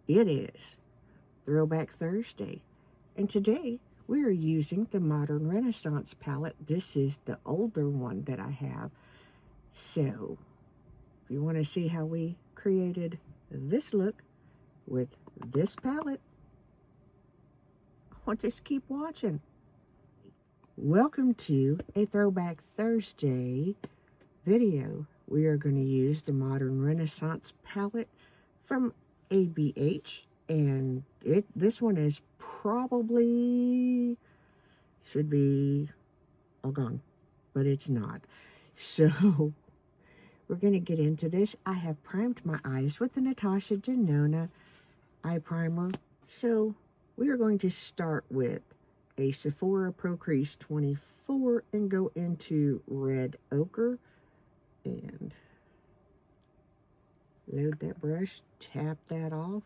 It is Throwback Thursday, and today we are using the Modern Renaissance palette. This is the older one that I have. So, if you want to see how we created this look with this palette, well, just keep watching. Welcome to a Throwback Thursday video. We are going to use the Modern Renaissance palette from ABH, and this one is probably should be all gone, but it's not. So we're going to get into this. I have primed my eyes with the Natasha Denona eye primer. So we are going to start with a Sephora Pro Crease 24 and go into Red Ochre and load that brush, tap that off,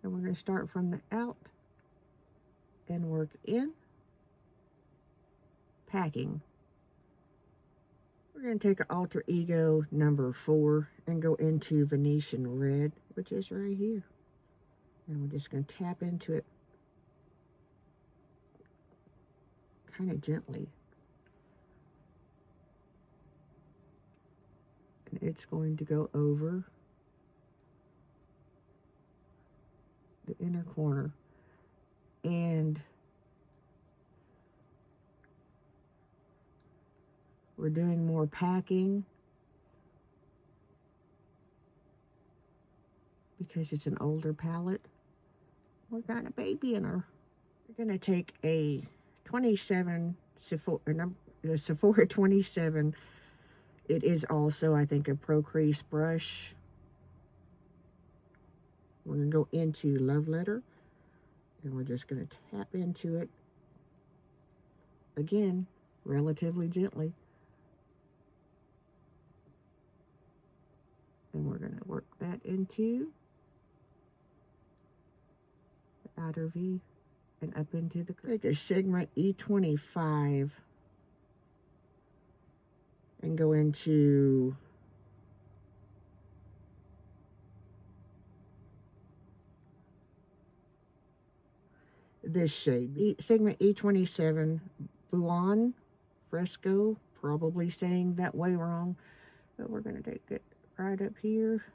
and we're going to start from the out and work in, packing. We're going to take an Alter Ego number 4 and go into Venetian Red, which is right here. And we're just going to tap into it kind of gently. And it's going to go over the inner corner. And we're doing more packing because it's an older palette. We got a baby in her. We're going to take a 27 Sephora 27. It is also, I think, a Pro Crease brush. We're going to go into Love Letter, and we're just going to tap into it again, relatively gently. And we're going to work that into the outer V and up into the crease. Take a Sigma E25 and go into this shade, Sigma E27 Buon Fresco, probably saying that way wrong, but we're going to take it right up here,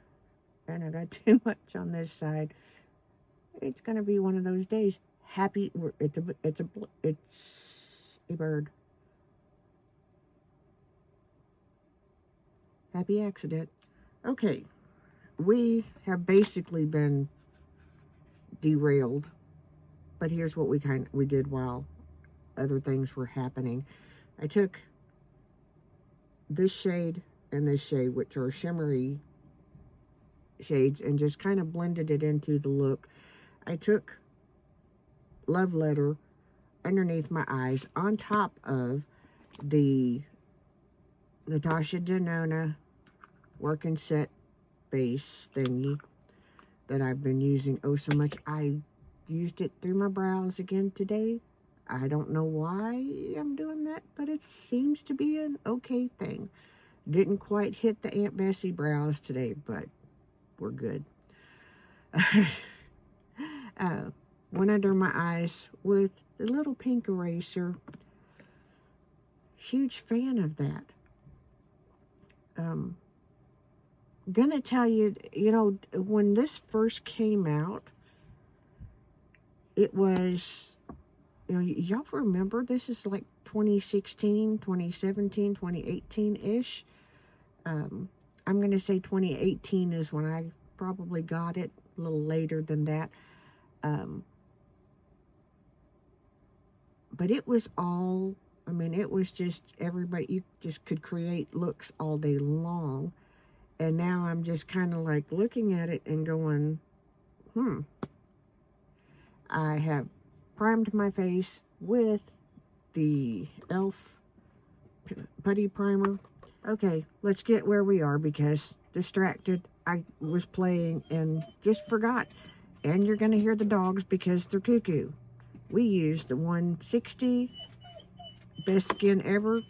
and I got too much on this side. It's going to be one of those days. Happy, it's a bird. Happy accident. Okay, we have basically been derailed, but here's what we did while other things were happening. I took this shade and this shade, which are shimmery shades, and just kind of blended it into the look. I took Love Letter underneath my eyes on top of the Natasha Denona working set base thingy that I've been using oh so much. I used it through my brows again today. I don't know why I'm doing that, but it seems to be an okay thing. Didn't quite hit the Aunt Bessie brows today, but we're good. Went under my eyes with the little pink eraser. Huge fan of that. Gonna tell you, you know, when this first came out, it was, you know, y'all remember, this is like 2016, 2017, 2018-ish. I'm going to say 2018 is when I probably got it, a little later than that. But it was all, I mean, it was just everybody, you just could create looks all day long. And now I'm just kind of like looking at it and going, I have primed my face with the e.l.f. putty primer. Okay, let's get where we are because distracted. I was playing and just forgot. And you're going to hear the dogs because they're cuckoo. We use the 160 Best Skin Ever.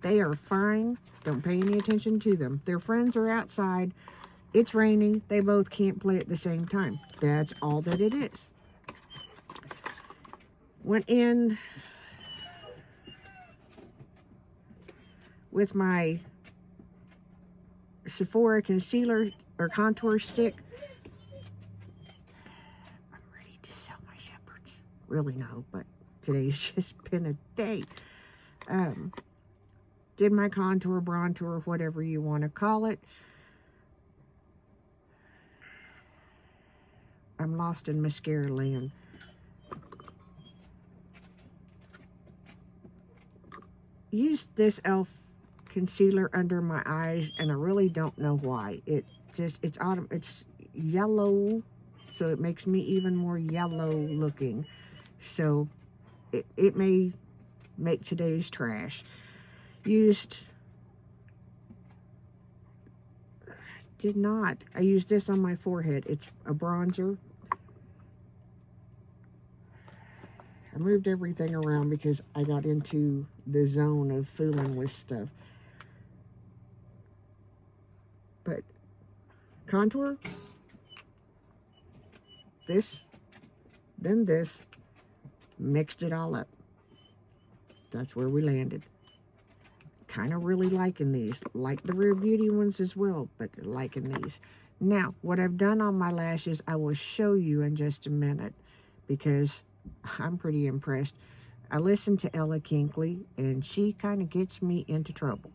They are fine. Don't pay any attention to them. Their friends are outside It's raining. They both can't play at the same time. That's all that it is. Went in with my Sephora concealer or contour stick. I'm ready to sell my shepherds. Really no, but today's just been a day. Did my contour, bronzer, whatever you want to call it. I'm lost in mascara land. Used this e.l.f. concealer under my eyes, and I really don't know why. It's autumn. It's yellow, so it makes me even more yellow looking. So it may make today's trash. I used this on my forehead. It's a bronzer. I moved everything around because I got into the zone of fooling with stuff. But contour, this, then this, mixed it all up. That's where we landed. Kind of really liking these. Like the Rare Beauty ones as well, but liking these. Now, what I've done on my lashes, I will show you in just a minute because I'm pretty impressed. I listened to Ella Kinkley, and she kind of gets me into trouble.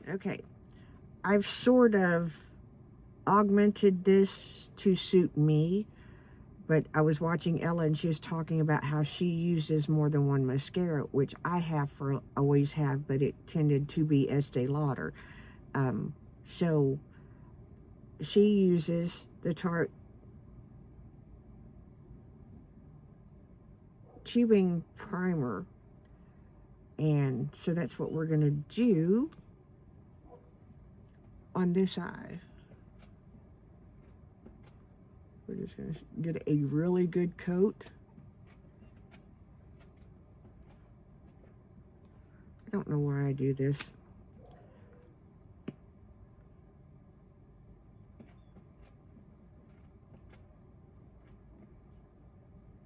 Okay. I've sort of augmented this to suit me, but I was watching Ella, and she was talking about how she uses more than one mascara, which I always have, but it tended to be Estée Lauder. So she uses the Tarte tubing primer, and so that's what we're going to do on this eye. We're just going to get a really good coat. I don't know why I do this.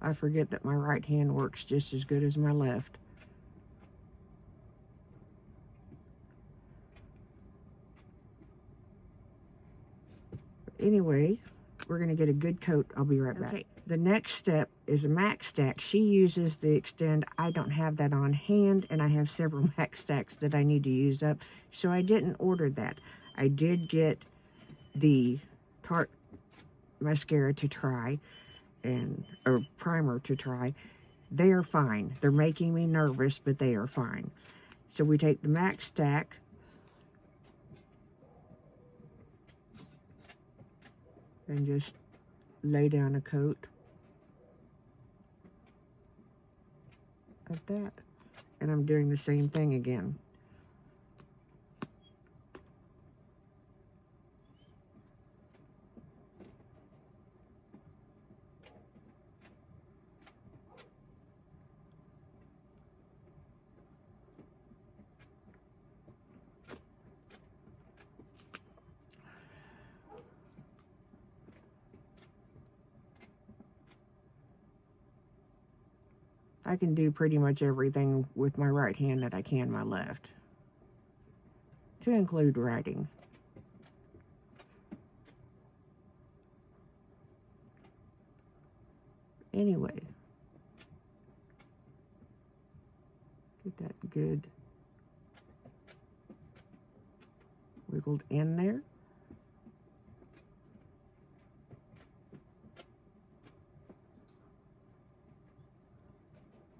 I forget that my right hand works just as good as my left. But anyway, we're going to get a good coat. I'll be right back. Okay. The next step is a MAC stack. She uses the Extend. I don't have that on hand, and I have several MAC stacks that I need to use up, so I didn't order that. I did get the Tarte mascara to try, or primer to try. They are fine. They're making me nervous, but they are fine. So we take the MAC stack, and just lay down a coat of that. And I'm doing the same thing again. I can do pretty much everything with my right hand that I can my left, to include writing. Anyway, get that good wiggled in there.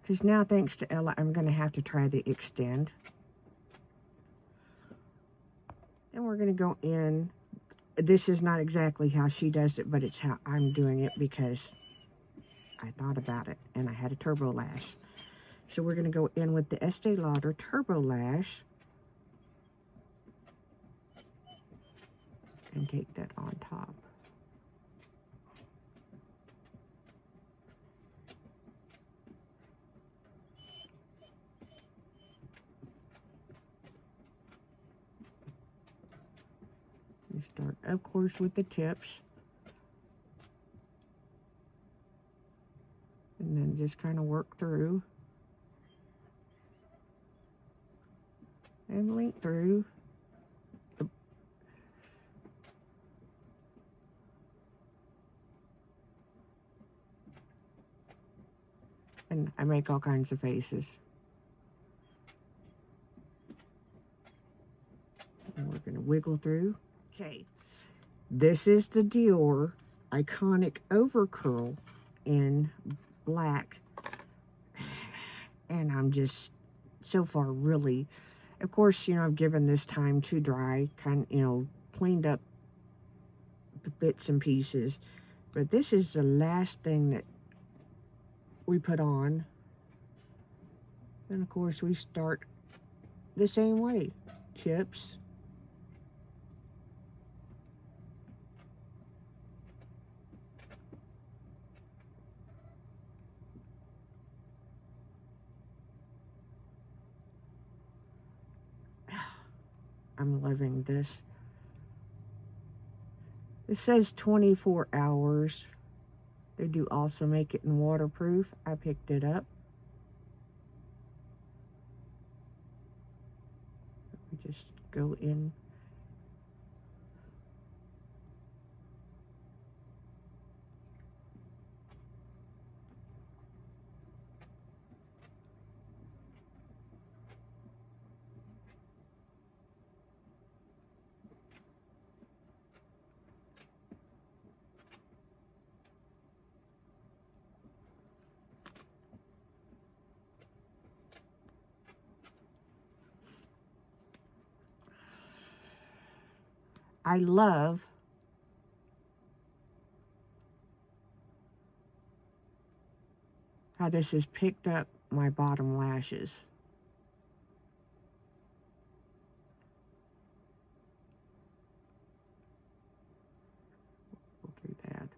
Because now, thanks to Ella, I'm going to have to try the Extend. And we're going to go in. This is not exactly how she does it, but it's how I'm doing it because I thought about it and I had a Turbo Lash. So we're going to go in with the Estee Lauder Turbo Lash and take that on top. start, of course, with the tips. And then just kind of work through. And link through. And I make all kinds of faces. And we're going to wiggle through. Okay. This is the Dior Iconic Overcurl in black. And I'm just so far really, of course, you know, I've given this time to dry, kind of, you know, cleaned up the bits and pieces. But this is the last thing that we put on. And of course we start the same way. Tips. I'm loving this. It says 24 hours. They do also make it in waterproof. I picked it up. We just go in. I love how this has picked up my bottom lashes. We'll do that.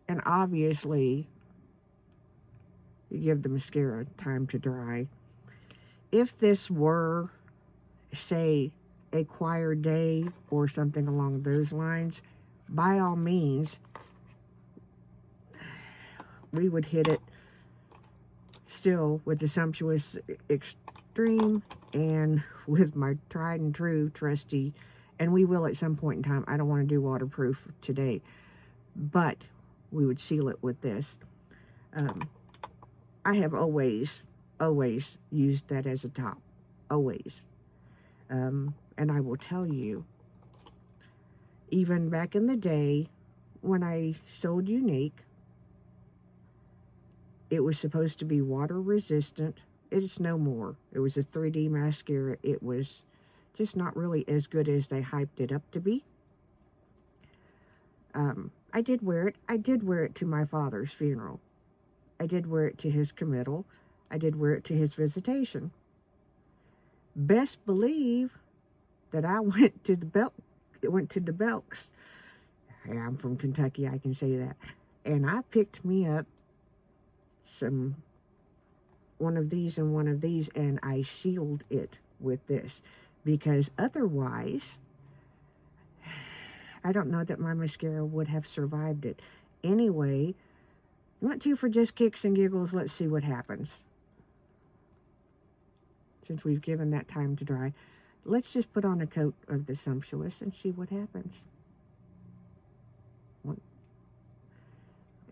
And obviously, you give the mascara time to dry. If this were, say, a choir day or something along those lines, by all means, we would hit it still with the Sumptuous Extreme and with my tried and true trusty, and we will at some point in time. I don't want to do waterproof today, but we would seal it with this. I have always used that as a top. Always. And I will tell you, even back in the day when I sold Unique, it was supposed to be water resistant. It's no more. It was a 3D mascara. It was just not really as good as they hyped it up to be. I did wear it. I did wear it to my father's funeral. I did wear it to his committal. I did wear it to his visitation. Best believe that I went to the Belks. Hey, I'm from Kentucky, I can say that. And I picked me up one of these and one of these, and I sealed it with this, because otherwise, I don't know that my mascara would have survived it. Anyway, you want to for just kicks and giggles, let's see what happens. Since we've given that time to dry, let's just put on a coat of the Sumptuous and see what happens.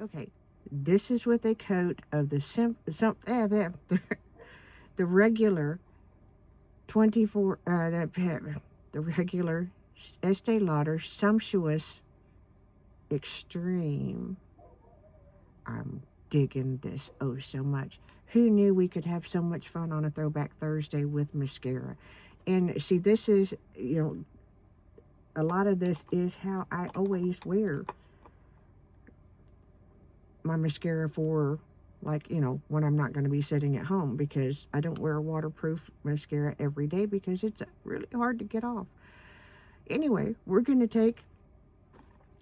Okay, this is with a coat of the the regular 24 the regular Estée Lauder Sumptuous Extreme. I'm digging this oh so much. Who knew we could have so much fun on a Throwback Thursday with mascara? And see, this is, you know, a lot of this is how I always wear my mascara for, like, you know, when I'm not going to be sitting at home, because I don't wear a waterproof mascara every day because it's really hard to get off. Anyway, we're going to take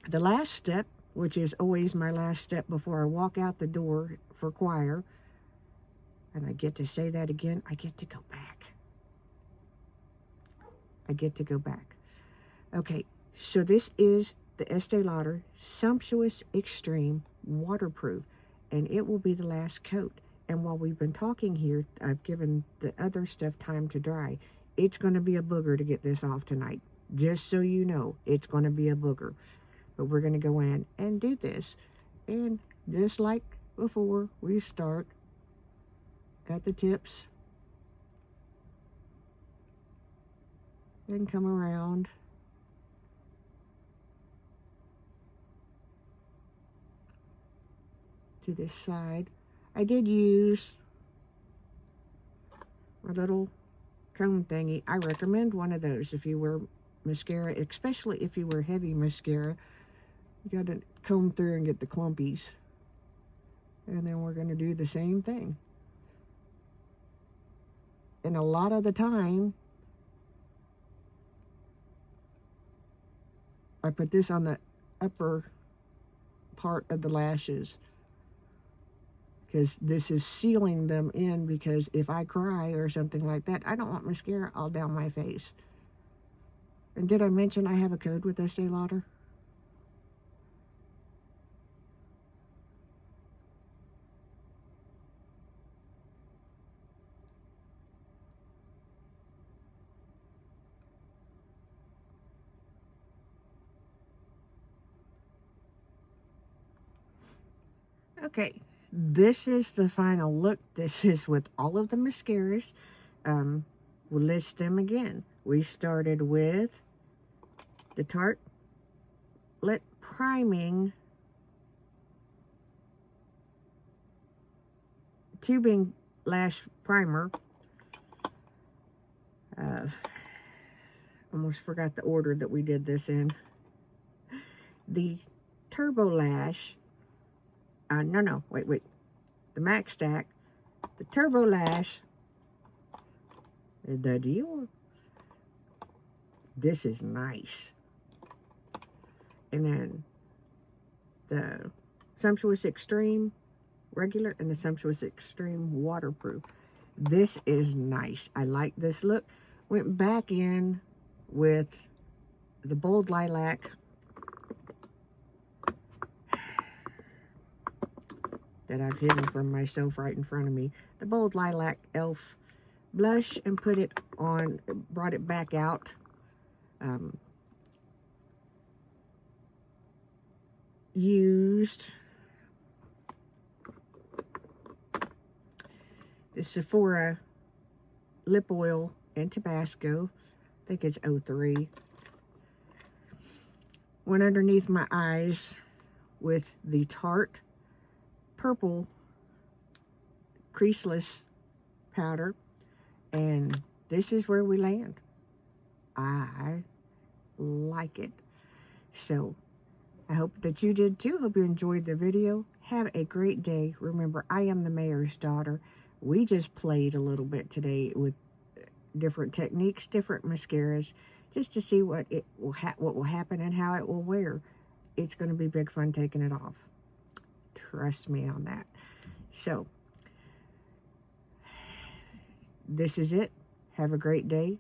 the last step, which is always my last step before I walk out the door for choir. And I get to say that again, I get to go back. I get to go back. Okay, so this is the Estee Lauder Sumptuous Extreme Waterproof, and it will be the last coat. And while we've been talking here, I've given the other stuff time to dry. It's going to be a booger to get this off tonight. Just so you know, it's going to be a booger. But we're going to go in and do this. And just like before, we start at the tips and come around to this side. I did use a little comb thingy. I recommend one of those if you wear mascara, especially if you wear heavy mascara. You got to comb through and get the clumpies. And then we're going to do the same thing. And a lot of the time, I put this on the upper part of the lashes, because this is sealing them in, because if I cry or something like that, I don't want mascara all down my face. And did I mention I have a code with Estee Lauder? Okay, this is the final look. This is with all of the mascaras. We'll list them again. We started with the Tarte Lit Priming Tubing Lash Primer. Almost forgot the order that we did this in. The Turbo Lash. No, wait. The Max Stack, the Turbo Lash, the Dior. This is nice. And then the Sumptuous Extreme Regular and the Sumptuous Extreme Waterproof. This is nice. I like this look. Went back in with the Bold Lilac that I've hidden from myself right in front of me. The Bold Lilac e.l.f. blush, and put it on, brought it back out. Used the Sephora lip oil and Tabasco. I think it's 03. Went underneath my eyes with the Tarte Purple Creaseless Powder, and this is where we land. I like it. So I hope that you did too. Hope you enjoyed the video. Have a great day. Remember, I am the mayor's daughter. We just played a little bit today with different techniques, different mascaras, just to see what will happen and how it will wear. It's going to be big fun taking it off. Trust me on that. So, this is it. Have a great day.